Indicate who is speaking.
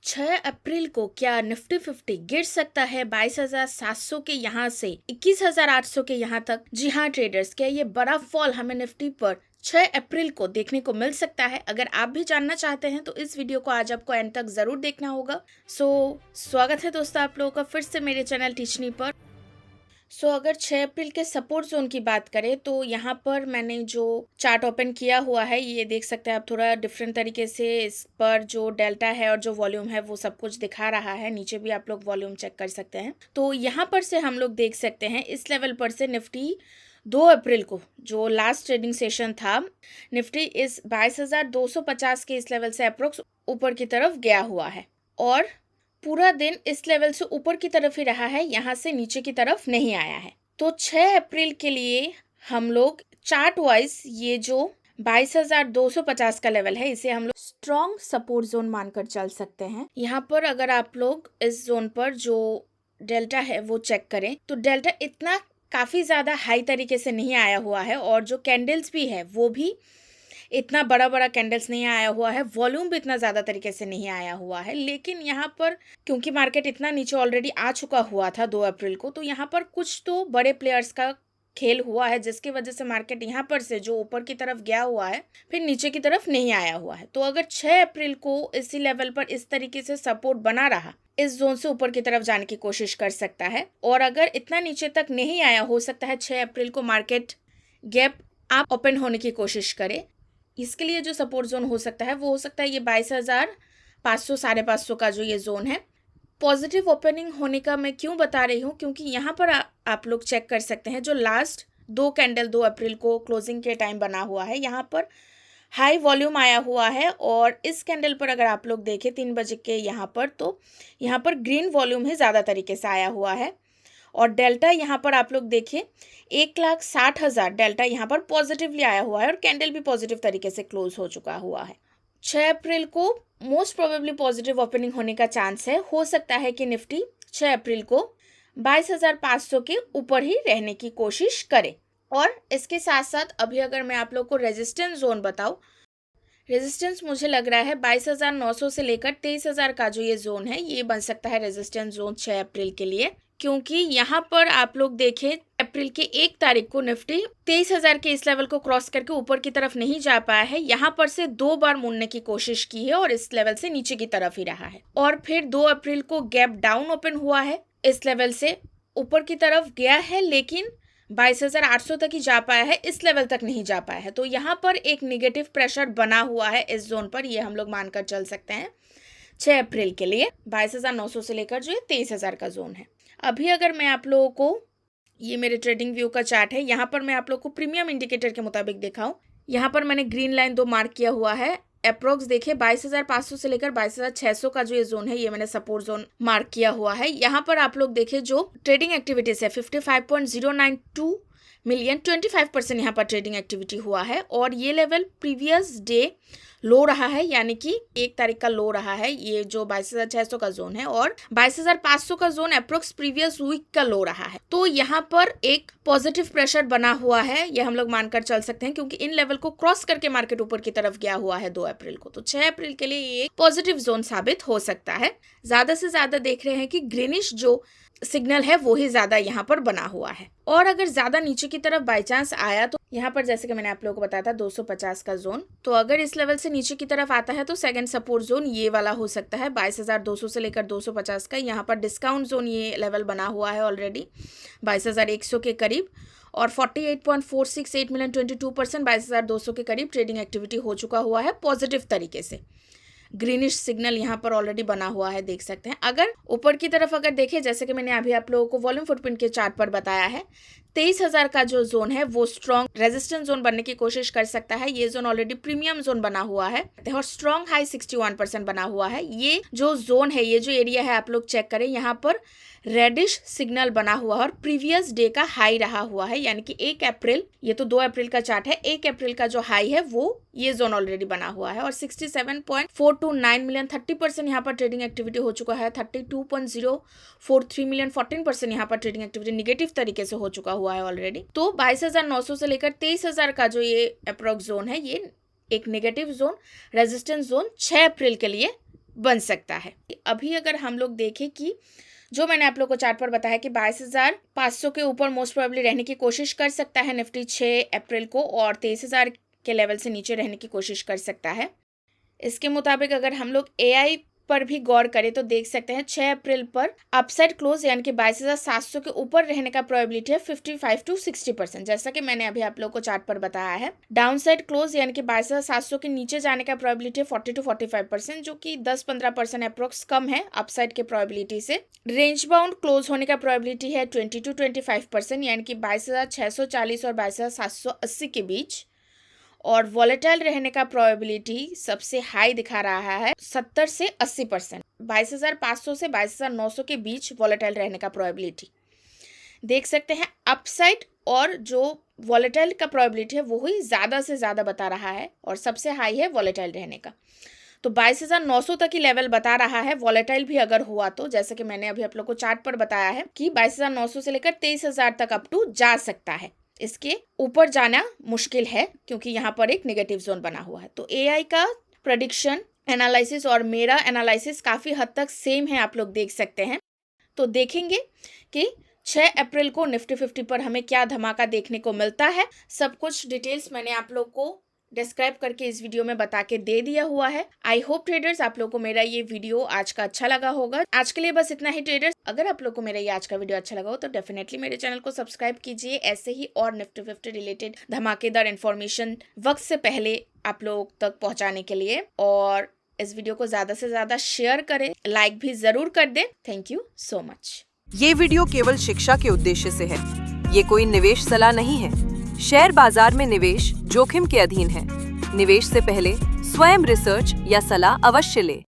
Speaker 1: 6 अप्रैल को क्या निफ्टी 50 गिर सकता है 22,700 के यहाँ से 21,800 के यहाँ तक? जी हाँ ट्रेडर्स, क्या ये बड़ा फॉल हमें निफ्टी पर 6 अप्रैल को देखने को मिल सकता है? अगर आप भी जानना चाहते हैं तो इस वीडियो को आज आपको एंड तक जरूर देखना होगा। स्वागत है दोस्तों आप लोगों का फिर से मेरे चैनल टीचनी पर। अगर 6 अप्रैल के सपोर्ट जोन की बात करें तो यहाँ पर मैंने जो चार्ट ओपन किया हुआ है ये देख सकते हैं आप, थोड़ा डिफरेंट तरीके से इस पर जो डेल्टा है और जो वॉल्यूम है वो सब कुछ दिखा रहा है। नीचे भी आप लोग वॉल्यूम चेक कर सकते हैं। तो यहाँ पर से हम लोग देख सकते हैं इस लेवल पर से निफ्टी 2 अप्रैल को जो लास्ट ट्रेडिंग सेशन था, निफ्टी इस 22,250 के इस लेवल से अप्रोक्स ऊपर की तरफ गया हुआ है और पूरा दिन इस लेवल से ऊपर की तरफ ही रहा है, यहाँ से नीचे की तरफ नहीं आया है। तो 6 अप्रैल के लिए हम लोग चार्ट वाइज ये जो 22,250 का लेवल है इसे हम लोग स्ट्रॉन्ग सपोर्ट जोन मानकर चल सकते हैं। यहाँ पर अगर आप लोग इस जोन पर जो डेल्टा है वो चेक करें तो डेल्टा इतना काफी ज्यादा हाई तरीके से नहीं आया हुआ है और जो कैंडल्स भी है वो भी इतना बड़ा बड़ा कैंडल्स नहीं आया हुआ है, वॉल्यूम भी इतना ज़्यादा तरीके से नहीं आया हुआ है। लेकिन यहाँ पर क्योंकि मार्केट इतना नीचे ऑलरेडी आ चुका हुआ था 2 अप्रैल को, तो यहाँ पर कुछ तो बड़े प्लेयर्स का खेल हुआ है जिसकी वजह से मार्केट यहाँ पर से जो ऊपर की तरफ गया हुआ है फिर नीचे की तरफ नहीं आया हुआ है। तो अगर 6 अप्रैल को इसी लेवल पर इस तरीके से सपोर्ट बना रहा, इस जोन से ऊपर की तरफ जाने की कोशिश कर सकता है और अगर इतना नीचे तक नहीं आया, हो सकता है 6 अप्रैल को मार्केट गैप आप ओपन होने की कोशिश करे। इसके लिए जो सपोर्ट जोन हो सकता है वो हो सकता है ये 22,500 550 का जो ये जोन है। पॉजिटिव ओपनिंग होने का मैं क्यों बता रही हूँ, क्योंकि यहाँ पर आप लोग चेक कर सकते हैं जो लास्ट 2 कैंडल 2 अप्रैल को क्लोजिंग के टाइम बना हुआ है, यहाँ पर हाई वॉल्यूम आया हुआ है और इस कैंडल पर अगर आप लोग देखें 3 बजे के यहाँ पर, तो यहाँ पर ग्रीन वॉल्यूम ही ज़्यादा तरीके से आया हुआ है और डेल्टा यहाँ पर आप लोग देखिए 1,60,000 डेल्टा यहाँ पर पॉजिटिवली आया हुआ है और कैंडल भी पॉजिटिव तरीके से क्लोज हो चुका हुआ है। 6 अप्रैल को मोस्ट प्रोबेबली पॉजिटिव ओपनिंग होने का चांस है। हो सकता है कि निफ्टी 6 अप्रैल को 22,500 के ऊपर ही रहने की कोशिश करे। और इसके साथ साथ अभी अगर मैं आप लोग को रेजिस्टेंस जोन बताऊँ, रेजिस्टेंस मुझे लग रहा है 22,900 से लेकर 23,000 का जो ये जोन है ये बन सकता है रेजिस्टेंस जोन 6 अप्रैल के लिए, क्योंकि यहाँ पर आप लोग देखें अप्रैल के 1 तारीख को निफ्टी 23,000 के इस लेवल को क्रॉस करके ऊपर की तरफ नहीं जा पाया है। यहाँ पर से 2 बार मुड़ने की कोशिश की है और इस लेवल से नीचे की तरफ ही रहा है और फिर 2 अप्रैल को गैप डाउन ओपन हुआ है, इस लेवल से ऊपर की तरफ गया है लेकिन 22,800 तक ही जा पाया है, इस लेवल तक नहीं जा पाया है। तो यहाँ पर एक निगेटिव प्रेशर बना हुआ है इस जोन पर, ये हम लोग मानकर चल सकते हैं 6 अप्रैल के लिए 22,900 से लेकर जो 23,000 का जोन है। अभी अगर मैं आप लोगों को ये मेरे ट्रेडिंग व्यू का चार्ट है, यहाँ पर मैं आप लोग को प्रीमियम इंडिकेटर के मुताबिक दिखाऊं, यहाँ पर मैंने ग्रीन लाइन 2 मार्क किया हुआ है। अप्रोक्स देखिए 22,500 से लेकर 22,600 का जो ये जोन है ये मैंने सपोर्ट जोन मार्क किया हुआ है। यहाँ पर आप लोग देखिए जो ट्रेडिंग एक्टिविटीज है 55.092 मिलियन, 25% यहाँ पर ट्रेडिंग एक्टिविटी हुआ है और ये लेवल प्रीवियस डे लो रहा है, यानी कि 1 तारीख का लो रहा है ये जो 22,600 का जोन है और 22,500 का जोन अप्रोक्स प्रीवियस वीक का लो रहा है। तो यहाँ पर एक पॉजिटिव प्रेशर बना हुआ है, ये हम लोग मानकर चल सकते हैं, क्योंकि इन लेवल को क्रॉस करके मार्केट ऊपर की तरफ गया हुआ है 2 अप्रैल को। तो 6 अप्रैल के लिए ये एक पॉजिटिव जोन साबित हो सकता है। ज्यादा से ज्यादा देख रहे हैं कि ग्रीनिश जो सिग्नल है वो ही ज्यादा यहाँ पर बना हुआ है और अगर ज्यादा नीचे की तरफ बाई चांस आया तो यहाँ पर जैसे कि मैंने आप लोगों को बताया था 250 का जोन, तो अगर इस लेवल से नीचे की तरफ आता है तो सेकंड सपोर्ट जोन ये वाला हो सकता है 22,200 से लेकर 250 का। यहाँ पर डिस्काउंट जोन ये लेवल बना हुआ है ऑलरेडी 22,100 के करीब और 48.468 मिलियन 22% 22,200 के करीब ट्रेडिंग एक्टिविटी हो चुका हुआ है पॉजिटिव तरीके से। ग्रीनिश सिग्नल यहाँ पर ऑलरेडी बना हुआ है, देख सकते हैं। अगर ऊपर की तरफ अगर देखें, जैसे कि मैंने अभी आप लोगों को वॉल्यूम फुटप्रिंट के चार्ट पर बताया है, 23,000 का जो जोन है वो स्ट्रॉन्ग रेजिस्टेंस जोन बनने की कोशिश कर सकता है। ये जोन ऑलरेडी प्रीमियम जोन बना हुआ है और स्ट्रॉन्ग हाई 61% बना हुआ है। ये जो जोन है, ये जो एरिया है आप लोग चेक करें, यहाँ पर रेडिश सिग्नल बना हुआ है और प्रीवियस डे का हाई रहा हुआ है, यानी कि 1 अप्रैल, ये तो 2 अप्रैल का चार्ट है, 1 अप्रैल का जो हाई है वो ये जोन ऑलरेडी बना हुआ है और 67.429 मिलियन 30% यहाँ पर ट्रेडिंग एक्टिविटी हो चुका है। 32.043 मिलियन 14% यहाँ पर ट्रेडिंग एक्टिविटी निगेटिव तरीके से हो चुका हुआ है ऑलरेडी। तो 22,900 से लेकर 23,000 का जो ये अप्रोक्स जोन है ये एक नेगेटिव जोन रेजिस्टेंस जोन 6 अप्रैल के लिए बन सकता है। अभी अगर हम लोग देखें कि जो मैंने आप लोग को चार्ट पर बताया कि 22,500 के ऊपर मोस्ट प्रोबेबली रहने की कोशिश कर सकता है निफ्टी 6 अप्रैल को, और 23,000 के लेवल से नीचे रहने की कोशिश कर सकता है। इसके मुताबिक अगर हम लोग एआई पर भी गौर करें तो देख सकते हैं 6 अप्रैल पर अपसाइड क्लोज यानी कि 22,700 के ऊपर रहने का प्रोबेबिलिटी है 55 to 60%, जैसा कि मैंने अभी आप लोग को चार्ट पर बताया है। डाउनसाइड क्लोज यानी कि 22,700 के नीचे जाने का प्रोबेबिलिटी है 40 to 45%, जो कि 10-15% अप्रोक्स कम है अपसाइड के प्रोबेबिलिटी से। रेंज बाउंड क्लोज होने का प्रोबेबिलिटी है 20 to 25%, यानी कि 22,640 और 22,780 के बीच। और वॉलेटाइल रहने का प्रोबेबिलिटी सबसे हाई दिखा रहा है 70 से 80%, 22,500 से 22,900 के बीच वॉलेटाइल रहने का प्रोबेबिलिटी देख सकते हैं। अपसाइड और जो वॉलेटाइल का प्रोबेबिलिटी है वो ही ज़्यादा से ज़्यादा बता रहा है और सबसे हाई है वॉलेटाइल रहने का। तो 22,900 तक की लेवल बता रहा है। वॉलेटाइल भी अगर हुआ तो जैसे कि मैंने अभी आप लोग को चार्ट पर बताया है कि 22,900 से लेकर 23,000 तक अप टू जा सकता है। इसके ऊपर जाना मुश्किल है क्योंकि यहाँ पर एक नेगेटिव जोन बना हुआ है। तो एआई का प्रेडिक्शन एनालिसिस और मेरा एनालिसिस काफ़ी हद तक सेम है, आप लोग देख सकते हैं। तो देखेंगे कि 6 अप्रैल को निफ्टी 50 पर हमें क्या धमाका देखने को मिलता है। सब कुछ डिटेल्स मैंने आप लोग को डिस्क्राइब करके इस वीडियो में बता के दे दिया हुआ है। आई होप ट्रेडर्स आप लोग को मेरा ये वीडियो आज का अच्छा लगा होगा। आज के लिए बस इतना ही ट्रेडर्स। अगर आप लोग को मेरा ये आज का वीडियो अच्छा लगा हो तो डेफिनेटली मेरे चैनल को सब्सक्राइब कीजिए ऐसे ही और निफ्टी 50 रिलेटेड धमाकेदार इन्फॉर्मेशन वक्त से पहले आप लोग तक पहुंचाने के लिए। और इस वीडियो को ज्यादा से ज्यादा शेयर करें, लाइक भी जरूर कर दें। Thank you so much.
Speaker 2: ये वीडियो केवल शिक्षा के उद्देश्य से है, ये कोई निवेश सलाह नहीं है। शेयर बाजार में निवेश जोखिम के अधीन है। निवेश से पहले स्वयं रिसर्च या सलाह अवश्य लें।